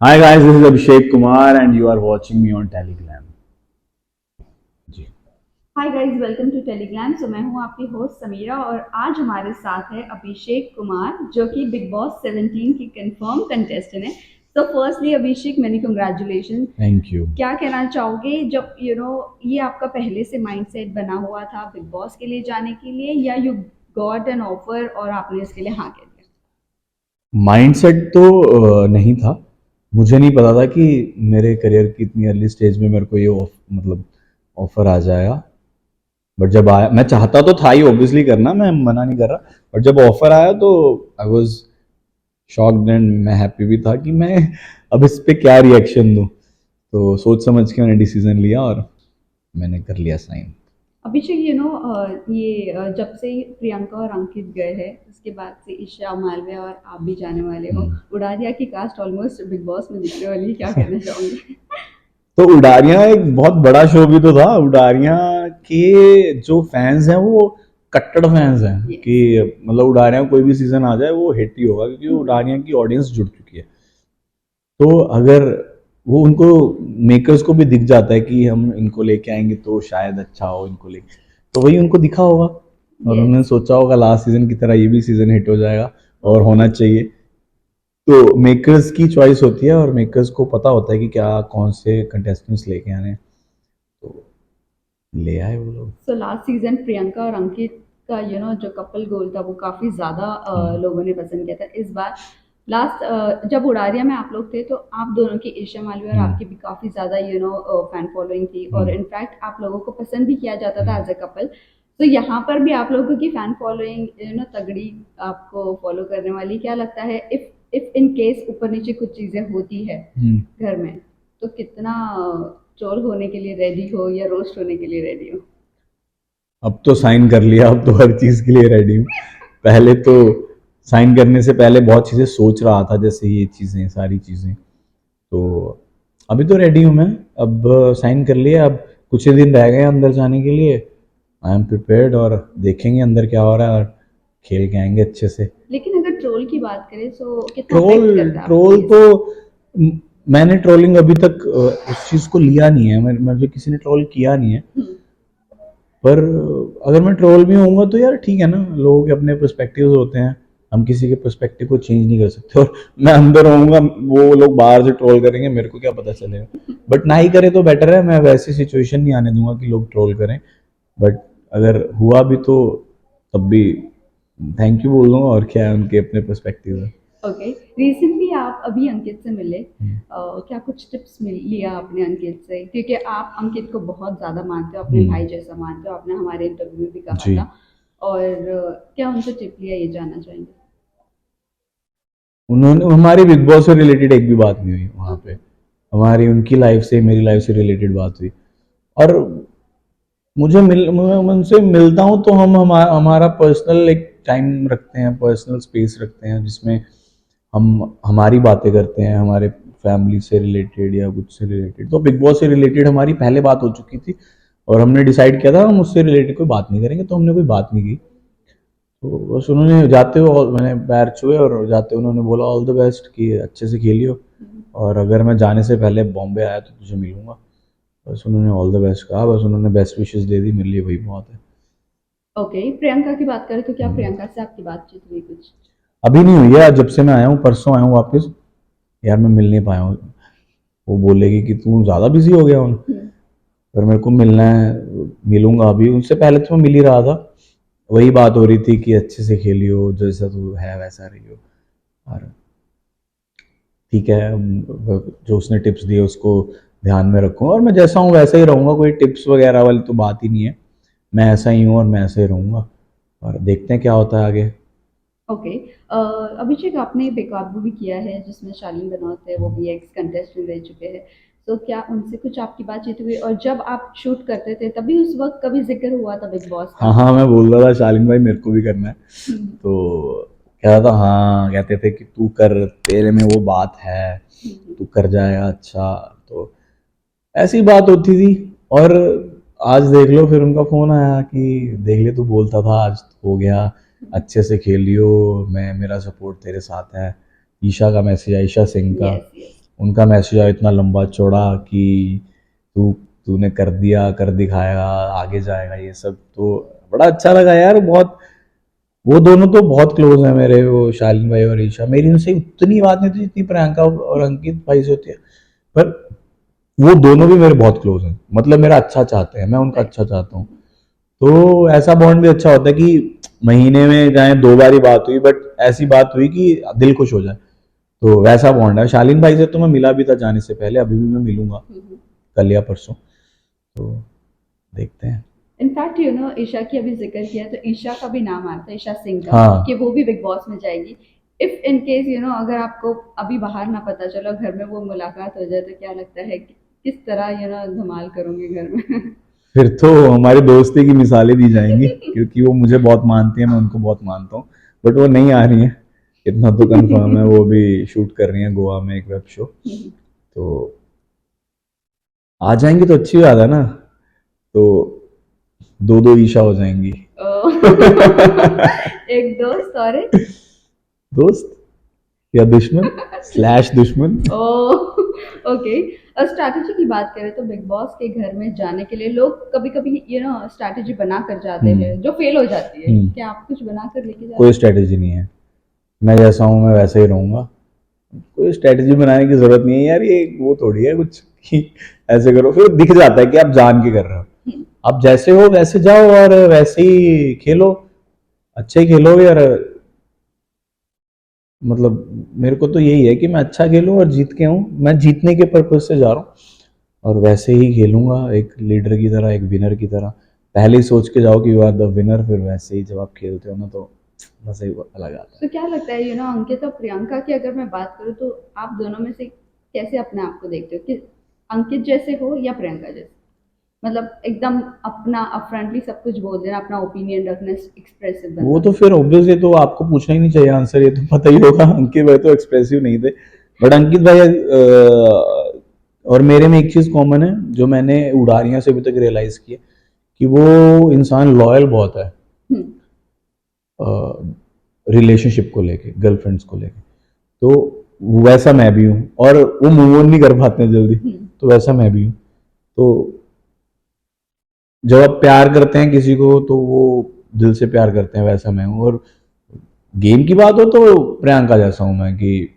Hi guys, this is Abhishek Kumar and you are watching me on Telegram. जी. Hi guys, welcome to Telegram. मैं हूं आपकी host Samira और आज हमारे साथ है अभिषेक कुमार जो कि बिग बॉस 17 की कंफर्म कंटेस्टेंट है। तो firstly Abhishek, many congratulation. Thank you. क्या कहना चाहोगे जब ये आपका पहले से माइंडसेट बना हुआ था बिग बॉस के लिए जाने के लिए, या यू गॉट एन ऑफर और आपने इसके लिए हाँ कह दिया? माइंडसेट तो नहीं था। मुझे नहीं पता था कि मेरे करियर की इतनी अर्ली स्टेज में मेरे को ये मतलब ऑफर आ जाएगा। बट जब आया, मैं चाहता तो था ही ऑब्वियसली करना, मैं मना नहीं कर रहा। बट जब ऑफर आया तो आई वाज शॉक्ड एंड मैं हैप्पी भी था कि मैं अब इस पे क्या रिएक्शन दूं। तो सोच समझ के मैंने डिसीजन लिया और मैंने कर लिया साइन। अभिषेक, जब से प्रियंका और अंकित गए हैं उसके बाद से ईशा मालवे और आप भी जाने वाले हो। उड़ारिया की कास्ट ऑलमोस्ट बिग बॉस में दिखने वाली है, क्या कहना चाहोगे? तो उडारियां एक बहुत बड़ा शो भी तो था। उडारियां के जो फैंस हैं वो कट्टर फैंस हैं Yes. कि मतलब उडारियां कोई भी सीजन आ जाए वो हिट ही होगा, क्योंकि उडारियां की ऑडियंस जुड़ चुकी है। तो अगर वो उनको मेकर्स को भी दिख जाता है कि हम इनको लेके आएंगे तो शायद अच्छा हो इनको लेके, तो वही उनको दिखा होगा और Yes. उन्होंने सोचा होगा लास्ट सीजन की तरह ये भी सीजन हिट हो जाएगा और होना चाहिए। तो मेकर्स की चॉइस होती है और मेकर्स को पता होता है कि क्या कौन से कंटेस्टेंट्स लेके आने हैं, तो ले आए वो लोग। सो लास्ट सीजन प्रियंका और अंकित का जो कपल गोल था वो काफी ज्यादा लोगों ने पसंद किया था। इस बार लास्ट जब उड़ारिया में आप लोग थे तो आप दोनों की, ईशा मालवी और आपकी भी काफी ज्यादा फैन फॉलोइंग थी और इनफैक्ट आप लोगों को पसंद भी किया जाता था एज अ कपल। तो यहाँ पर भी आप लोगों की फैन फॉलोइंग तगड़ी आपको फॉलो करने वाली, क्या लगता है इफ इफ इन केस ऊपर नीचे कुछ चीजें होती है घर में, तो कितना ट्रोल होने के लिए रेडी हो या रोस्ट होने के लिए रेडी हो? अब तो साइन कर लिया, अब तो हर चीज के लिए रेडी हूँ। पहले तो साइन करने से पहले बहुत चीजें सोच रहा था, जैसे ये चीजें सारी चीजें। तो अभी तो रेडी हूँ मैं। अब साइन कर लिया, अब कुछ ही दिन रह गए अंदर जाने के लिए। आई एम प्रिपेयर्ड और देखेंगे अंदर क्या हो रहा है और खेल के आएंगे अच्छे से। लेकिन अगर ट्रोल की बात करें तो कितना ट्रोल अफेक्ट करता है आपको ट्रोल ये तो सब? मैंने ट्रोलिंग अभी तक उस चीज को लिया नहीं है। मुझे किसी ने ट्रोल किया नहीं है। पर अगर मैं ट्रोल भी होऊंगा तो यार ठीक है ना, लोगों के अपने पर्सपेक्टिव्स होते हैं। हम किसी के पर्सपेक्टिव को चेंज नहीं कर सकते। और मैं अंदर होऊंगा, वो लोग बाहर से ट्रोल करेंगे, मेरे को क्या पता चलेगा। बट ना ही करे तो बेटर है। मैं वैसी सिचुएशन नहीं आने दूंगा कि लोग ट्रोल करें। बट अगर हुआ भी तो तब भी थैंक यू बोल दूंगा, और क्या है, उनके अपने पर्सपेक्टिव है। ओके। रिसेंटली आप अभी अंकित से मिले, क्या कुछ टिप्स मिल लिया आपने अंकित से? क्योंकि आप अंकित को बहुत ज्यादा मानते हो, अपने भाई जैसा मानते हो, आपने हमारे इंटरव्यू में भी कहा जी। था। और क्या उनसे टिप लिया, ये जानना चाहेंगे? उन्होंने हमारी बिग बॉस से रिलेटेड एक भी बात नहीं हुई वहाँ पे। हमारी उनकी लाइफ से मेरी लाइफ से रिलेटेड बात हुई। और मैं उनसे मिलता हूँ तो हमारा पर्सनल एक टाइम रखते हैं, पर्सनल स्पेस रखते हैं, जिसमें हम हमारी बातें करते हैं, हमारे फैमिली से रिलेटेड या कुछ से रिलेटेड। तो बिग बॉस से रिलेटेड हमारी पहले बात हो चुकी थी और हमने डिसाइड किया था हम उससे रिलेटेड कोई बात नहीं करेंगे, तो हमने कोई बात नहीं की। तो बस उन्होंने जाते हुए मैंने पैर छुए और जाते हुए उन्होंने बोला ऑल द बेस्ट, कि अच्छे से खेलियो, और अगर मैं जाने से पहले बॉम्बे आया तो तुझे मिलूंगा। बस उन्होंने ऑल द बेस्ट कहा, बस उन्होंने बेस्ट विशेस दे दी, मेरे लिए वही बहुत है। ओके, प्रियंका की बात करें तो क्या प्रियंका से आपकी बातचीत हुई कुछ? अभी नहीं हुई है, जब से मैं आया हूँ, परसों आया हूँ वापस। यार मैं मिल नहीं पाया हूँ। वो बोलेगी कि तू ज़्यादा बिजी हो गया हूँ, पर मेरे को मिलना है। मिलूंगा अभी। उनसे पहले तो मैं मिल ही रहा था। वही बात हो रही थी कि अच्छे से खेलियो, जैसा तू है वैसा रहियो। और ठीक है, जो उसने टिप्स दिए उसको ध्यान में रखूँगा और मैं जैसा हूँ वैसा ही रहूँगा। कोई टिप्स वगैरह वाली तो बात ही नहीं है। मैं ऐसा ही हूँ और मैं ऐसे ही रहूँगा, और देखते हैं क्या होता है आगे। ओके। अभिषेक, आपने बेकाबू भी किया है जिसमें शालीन बनौत है, वो भी एक्स कंटेस्टेंट रह चुके हैं। तो क्या उनसे कुछ आपकी बातचीत हुई, और जब आप शूट करते थे तभी उस वक्त कभी जिक्र हुआ था बिग बॉस हाँ का? हाँ, मैं बोल रहा था शालीन भाई मेरे को भी करना है। हम्म, तो कह रहा था, हाँ, कहते थे कि तू कर, तेरे में वो बात है, हम्म, तू कर जाएगा अच्छा। तो ऐसी बात होती थी। और आज देख लो, फिर उनका फोन आया कि देख ले, तू बोलता था आज हो गया, अच्छे से खेलियो, मैं, मेरा सपोर्ट तेरे साथ है। ईशा का मैसेज है, ईशा सिंह का। Yes yes. उनका मैसेज आया इतना लंबा चौड़ा कि तूने कर दिया, कर दिखाया, आगे जाएगा, ये सब तो बड़ा अच्छा लगा यार बहुत। वो दोनों तो बहुत क्लोज हैं मेरे, वो शालीन भाई और ईशा। मेरी उनसे उतनी बात नहीं थी जितनी प्रियंका और अंकित भाई से होती है, पर वो दोनों भी मेरे बहुत क्लोज हैं, मतलब मेरा अच्छा चाहते हैं, मैं उनका अच्छा चाहता हूँ। तो ऐसा बॉन्ड भी अच्छा होता है कि महीने में चाहे 2 बार ही बात हुई, बट ऐसी बात हुई कि दिल खुश हो जाए। तो वैसा बॉन्ड है। शालीन भाई से तो मैं मिला भी था जाने से पहले, अभी भी मैं मिलूंगा कल या परसों, तो देखते हैं। इनफैक्ट ईशा की अभी जिक्र किया तो ईशा का भी नाम आता है, ईशा सिंह का, हाँ कि वो भी बिग बॉस में जाएगी। इफ इन केस अगर आपको अभी बाहर ना पता चलो, घर में वो मुलाकात हो जाए, तो क्या लगता है कि किस तरह धमाल करोगे घर में? फिर तो हमारी दोस्ती की मिसालें दी जाएंगी, क्योंकि वो मुझे बहुत मानती है, मैं उनको बहुत मानता हूँ। बट वो नहीं आ रही है, इतना तो कंफर्म है। वो भी शूट कर रही है गोवा में एक वेब शो, तो आ जाएंगी तो अच्छी बात है ना। तो दो दो ईशा हो जाएंगी। एक दोस्त और एक दोस्त या दुश्मन स्लैश दुश्मन। ओके। और स्ट्रैटेजी की बात करें तो बिग बॉस के घर में जाने के लिए लोग कभी कभी स्ट्रैटेजी बना कर जाते हैं जो फेल हो जाती है। क्या आप कुछ बना कर लेके जाते कोई हैं? स्ट्रेटेजी नहीं है, मैं जैसा हूँ मैं वैसे ही रहूंगा। कोई स्ट्रेटेजी बनाने की जरूरत नहीं है यार, ये वो थोड़ी है कुछ कि ऐसे करो, फिर दिख जाता है कि आप जान के कर रहे हो। आप जैसे हो वैसे जाओ और वैसे ही खेलो, अच्छे ही खेलोगे यार। मतलब मेरे को तो यही है कि मैं अच्छा खेलूं और जीत के आऊं, मैं जीतने के पर्पज से जा रहा हूँ, और वैसे ही खेलूंगा एक लीडर की तरह, एक विनर की तरह। पहले ही सोच के जाओ कि यू आर द विनर, फिर वैसे ही जब आप खेलते हो ना तो मजा ही अलग आता है। तो क्या लगता है अंकित और प्रियंका की अगर मैं बात करूँ तो आप दोनों में से कैसे अपने आप को देखते हो, कि अंकित जैसे हो या प्रियंका जैसे? मतलब एकदम अपना अपफ्रंटली सब कुछ बोल देना, अपना ओपिनियन रखना, एक्सप्रेसिव वो बनना। तो फिर ऑब्वियसली तो आपको पूछना ही नहीं चाहिए आंसर, ये तो पता ही होगा। अंकित भाई तो एक्सप्रेसिव नहीं थे, बट अंकित भाई और मेरे में एक चीज कॉमन है जो मैंने उड़ारियां से अभी तक रियलाइज की है, कि वो इंसान लॉयल बहुत है रिलेशनशिप को लेके, गर्लफ्रेंड्स को लेके। तो वैसा मैं भी हूँ, और वो मूव ऑन नहीं कर पाते हैं जल्दी, तो वैसा मैं भी हूँ। तो जब आप प्यार करते हैं किसी को तो वो दिल से प्यार करते हैं, वैसा मैं हूँ। और गेम की बात हो तो प्रियंका जैसा हूँ मैं, कि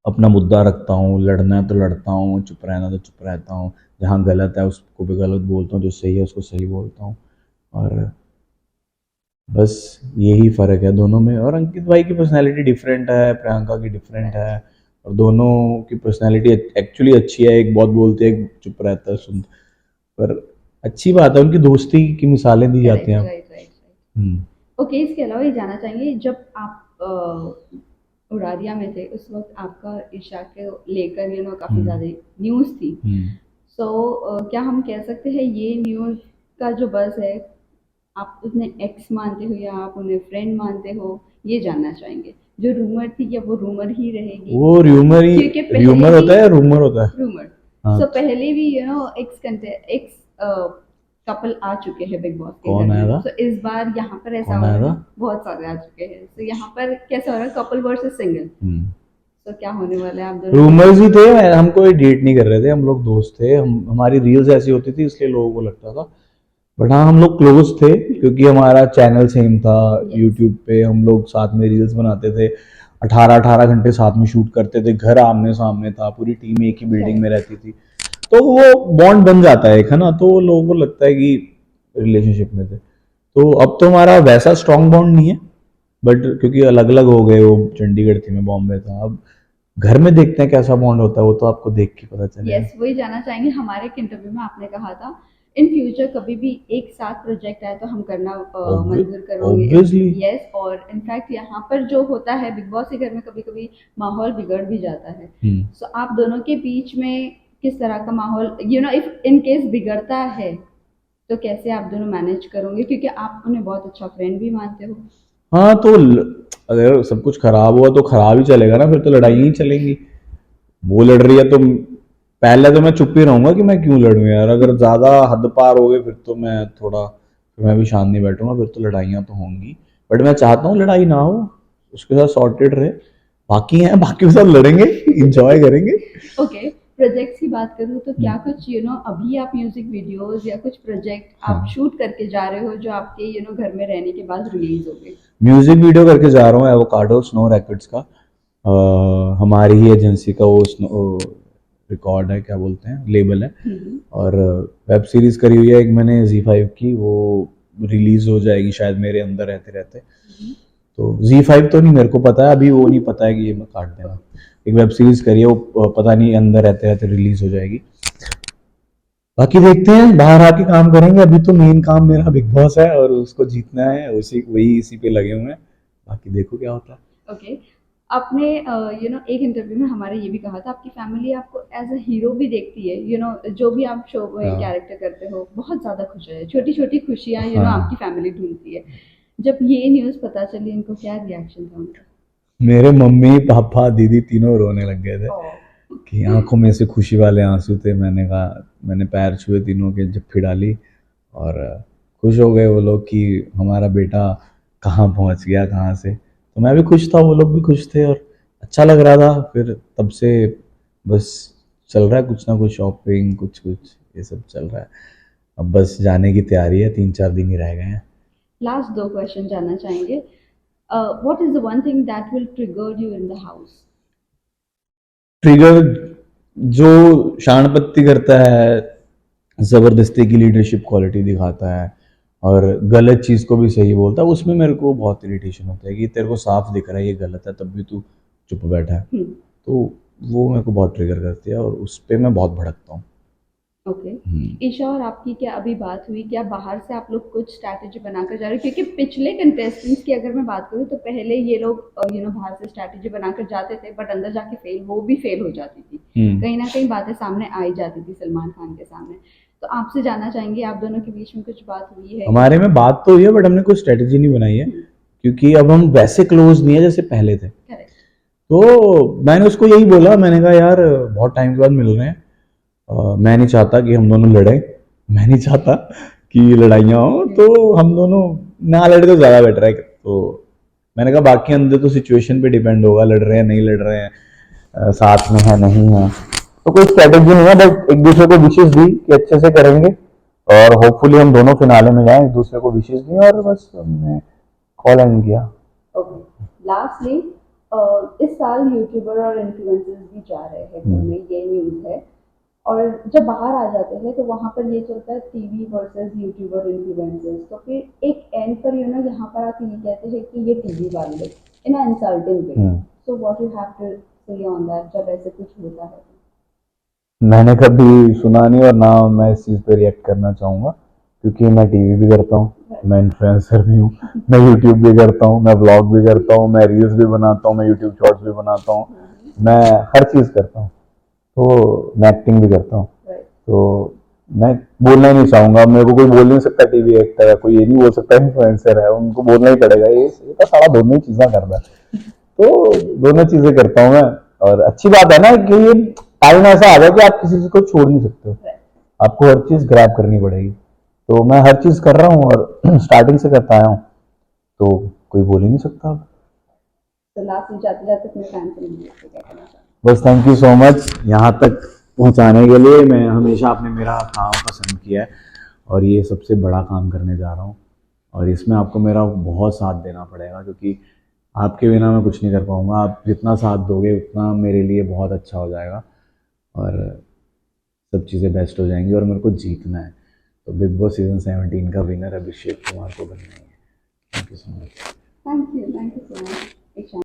अपना मुद्दा रखता हूँ, लड़ना है तो लड़ता हूँ, चुप रहना तो चुप रहता हूँ, जहाँ गलत है उसको भी गलत बोलता हूँ, जो सही है उसको सही बोलता हूँ। और बस यही फ़र्क है दोनों में। और अंकित भाई की पर्सनैलिटी डिफरेंट है, प्रियंका की डिफरेंट है, और दोनों की पर्सनैलिटी एक्चुअली अच्छी है। एक बहुत बोलते हैं, एक चुप रहता है सुन, पर अच्छी बात है, उनकी दोस्ती की मिसालें दी जाती करेक्ट, हैं। Right, right. ओके, इसके अलावा ये जानना चाहेंगे, जब आप उड़ारिया में थे उस वक्त आपका ईशा के लेकर काफ़ी ज़्यादा न्यूज़ थी। सो क्या हम कह सकते हैं ये न्यूज़ का जो बज़ है, आप उन्हें एक्स मानते हो या आप उन्हें फ्रेंड मानते हो, ये जानना चाहेंगे। जो रूमर थी क्या वो रूमर ही रहेगी? वो र्यूमर ही, क्योंकि पहले र्यूमर भी होता है, रूमर होता है। रूमर, हाँ, सो पहले भी एक्स कपल आ चुके हैं बिग बॉस के घर कौन आया में। था? सो इस बार यहाँ पर ऐसा कौन हो आया रहा था? है, बहुत सारे आ चुके हैं। सो यहाँ पर कैसा हो रहा है, कपल वर्सेस सिंगल। सो क्या होने वाला है आप दोनों के रूमर्स बीच ही में? थे, हम कोई डेट नहीं कर रहे थे, हम लोग दोस्त थे। हमारी रील्स ऐसी होती थी इसलिए लोगों को लगता था, बट हाँ हम लोग क्लोज थे, क्योंकि हमारा चैनल सेम था। यस। यूट्यूब पे हम लोग साथ में रील्स बनाते थे, 18-18 घंटे साथ में शूट करते थे, घर आमने सामने था, पूरी टीम एक ही बिल्डिंग में करेक्ट। रहती थी। तो वो बॉन्ड बन जाता है एक, है ना, तो लोगों को लगता है कि रिलेशनशिप में थे। तो अब तो हमारा वैसा स्ट्रांग बॉन्ड नहीं है, बट क्योंकि अलग अलग हो गए, वो चंडीगढ़ थी, मैं बॉम्बे था। अब घर में देखते हैं कैसा बॉन्ड होता है, वो तो आपको देख के पता चलेगा। यस, वही जानना चाहेंगे। हमारे एक इंटरव्यू में आपने कहा था इन फ्यूचर कभी भी एक साथ प्रोजेक्ट आए तो हम करना मंजूर करोगे। ऑब्वियसली। यस, और इनफैक्ट यहाँ पर जो होता है बिग बॉस के घर में, कभी कभी माहौल बिगड़ भी जाता है। सो आप दोनों के बीच में किस तरह का माहौल इफ इन केस बिगड़ता है तो कैसे आप दोनों मैनेज करोगे, क्योंकि आप उन्हें बहुत अच्छा फ्रेंड भी मानते हो। हाँ तो अगर सब कुछ खराब हुआ तो खराब ही चलेगा ना, फिर तो लड़ाई ही चलेंगी। वो लड़ रही है तो पहले तो मैं चुप ही रहूंगा कि मैं क्यों लड़ूं यार। अगर ज्यादा हद पार हो गई फिर तो मैं थोड़ा, फिर मैं भी शांत नहीं बैठूंगा, फिर तो लड़ाइयाँ तो होंगी। बट मैं चाहता हूँ लड़ाई ना हो, उसके साथ सॉर्टेड रहे। बाकी हैं, बाकी के साथ लड़ेंगे, इंजॉय करेंगे। ओके, प्रोजेक्ट्स की बात करूँ तो क्या कुछ अभी आप म्यूजिक वीडियोस या कुछ प्रोजेक्ट आप हाँ। शूट करके जा रहे हो जो आपके घर में रहने के बाद रिलीज हो गए? म्यूजिक वीडियो करके जा रहा हूँ एवोकाडो स्नो रैकेट्स का। हमारी ही एजेंसी का वो स्नो रिकॉर्ड है, क्या बोलते हैं, लेबल है। और वेब सीरीज करी हुई है एक मैंने Z5 की, वो रिलीज हो जाएगी शायद मेरे अंदर रहते रहते। तो Z5 तो नहीं मेरे को पता है अभी, वो नहीं पता है कि ये मैं काट देना। एक वेब सीरीज करी है वो, पता नहीं अंदर रहते रहते रिलीज हो जाएगी। बाकी देखते हैं, बाहर आके काम करेंगे। अभी तो मेन काम मेरा बिग बॉस है और उसको जीतना है, उसी वही इसी पे लगे हुए हैं। बाकी देखो क्या होता है। ओके, आपने एक इंटरव्यू में हमारे ये भी कहा था आपकी फैमिली आपको एज अ हीरो भी देखती है। जो भी आप शो में हाँ। कैरेक्टर करते हो बहुत ज्यादा खुश है, छोटी छोटी खुशियां हाँ। आपकी फैमिली ढूंढती है। जब ये न्यूज़ पता चली इनको क्या रिएक्शन था उनका? मेरे मम्मी पापा दीदी तीनों रोने लग गए थे ओह, कि आंखों में से खुशी वाले आंसू थे। मैंने कहा, मैंने पैर छुए तीनों के, जप्फी डाली और खुश हो गए वो लोग कि हमारा बेटा कहाँ पहुँच गया, कहाँ से। तो मैं भी खुश था, वो लोग भी खुश थे और अच्छा लग रहा था। फिर तब से बस चल रहा है कुछ ना कुछ, शॉपिंग कुछ कुछ ये सब चल रहा है। अब बस जाने की तैयारी है, 3-4 दिन ही रह गए हैं। लास्ट दो क्वेश्चन जानना चाहेंगे। What is the one thing that will trigger you in the house? Trigger जो शानपत्ती करता है, ज़बरदस्ती की लीडरशिप क्वालिटी दिखाता है और गलत चीज़ को भी सही बोलता है, उसमें मेरे को बहुत इरिटेशन होता है कि तेरे को साफ दिख रहा है ये गलत है, तब भी तू चुप बैठा है। तो वो मेरे को बहुत ट्रिगर करती है और उस पर मैं बहुत भड़कता हूँ। ओके, ईशा और आपकी क्या अभी बात हुई? क्या बाहर से आप लोग कुछ स्ट्रैटेजी बनाकर जा रहे हो? क्योंकि पिछले कंटेस्टेंट्स की अगर मैं बात करूँ तो पहले ये लोग बाहर से स्ट्रैटेजी बनाकर जाते थे बट अंदर जाके वो भी फेल हो जाती थी। कहीं ना कहीं बातें सामने आई जाती थी सलमान खान के सामने। तो आपसे जानना चाहेंगे आप दोनों के बीच में कुछ बात हुई है? हमारे में बात तो हुई है बट हमने कोई स्ट्रेटेजी नहीं बनाई है, क्योंकि अब हम वैसे क्लोज नहीं है जैसे पहले थे। करेक्ट। तो मैंने उसको यही बोला, मैंने कहा यार बहुत टाइम के बाद मिल रहे हैं, मैं नहीं चाहता कि हम दोनों लड़ें, मैं नहीं चाहता कि लड़ाइयाँ हो, तो हम दोनों ना लड़े तो ज़्यादा बेटर है। तो मैंने कहा बाकी अंदर तो सिचुएशन पे डिपेंड होगा, लड़ रहे हैं नहीं लड़ रहे हैं, साथ में है नहीं है, तो कोई स्ट्रेटेजी नहीं है। बट एक दूसरे को विशेष दी कि अच्छे से करेंगे और होपफुली हम दोनों फिनाले में जाएं, एक दूसरे को विशेष दी और बस हमने कॉल एंड किया। ओके, लास्टली इस साल यूट्यूबर और इन्फ्लुएंसर्स भी जा रहे हैं घर में, ये न्यूज़ है। और जब बाहर आ जाते हैं तो वहाँ पर ये चलता है टीवी वर्सेस यूट्यूबर इन्फ्लुएंसर्स। तो फिर एक एंड पर यहाँ पर आप ये कहते हैं कि ये टीवी वाले in a insulting way. So what you have to say on that जब ऐसे कुछ होता है? मैंने कभी सुना नहीं और ना मैं इस चीज़ पे रिएक्ट करना चाहूँगा, क्योंकि मैं टीवी भी करता हूँ, मैं इन्फ्लुएंसर भी हूँ, मैं यूट्यूब भी करता हूँ, मैं ब्लॉग भी करता हूँ, मैं रील्स भी बनाता हूँ, मैं यूट्यूब शॉर्ट्स भी बनाता हूँ, मैं हर चीज़ करता हूँ। तो मैं एक्टिंग भी करता हूँ। तो मैं बोलना ही नहीं चाहूँगा, मेरे को कोई बोल नहीं सकता टीवी एक्टर है, कोई ये नहीं बोल सकता इन्फ्लुएंसर है, उनको बोलना ही पड़ेगा ये तो सारा दोनों ही चीज़ें कर रहा है। तो दोनों चीज़ें करता हूँ मैं। और अच्छी बात है ना कि ये टाइम ऐसा आ गया कि आप किसी चीज़ को छोड़ नहीं सकते हो, आपको हर चीज़ ग्रैब करनी पड़ेगी। तो मैं हर चीज़ कर रहा हूँ और स्टार्टिंग से करता आया हूँ, तो कोई बोल ही नहीं सकता। तो लास्ट में जाते जाते अपने फैन से मिलने को क्या कहना चाहते? बस थैंक यू सो मच यहाँ तक पहुँचाने के लिए। मैं हमेशा आपने मेरा काम पसंद किया है और ये सबसे बड़ा काम करने जा रहा हूँ और इसमें आपको मेरा बहुत साथ देना पड़ेगा, क्योंकि आपके बिना मैं कुछ नहीं कर पाऊँगा। आप जितना साथ दोगे उतना मेरे लिए बहुत अच्छा हो जाएगा और सब चीज़ें बेस्ट हो जाएंगी और मेरे को जीतना है। तो बिग बॉस सीज़न 17 का विनर अभिषेक कुमार को बनना है। Thank you so much. Thank you so much.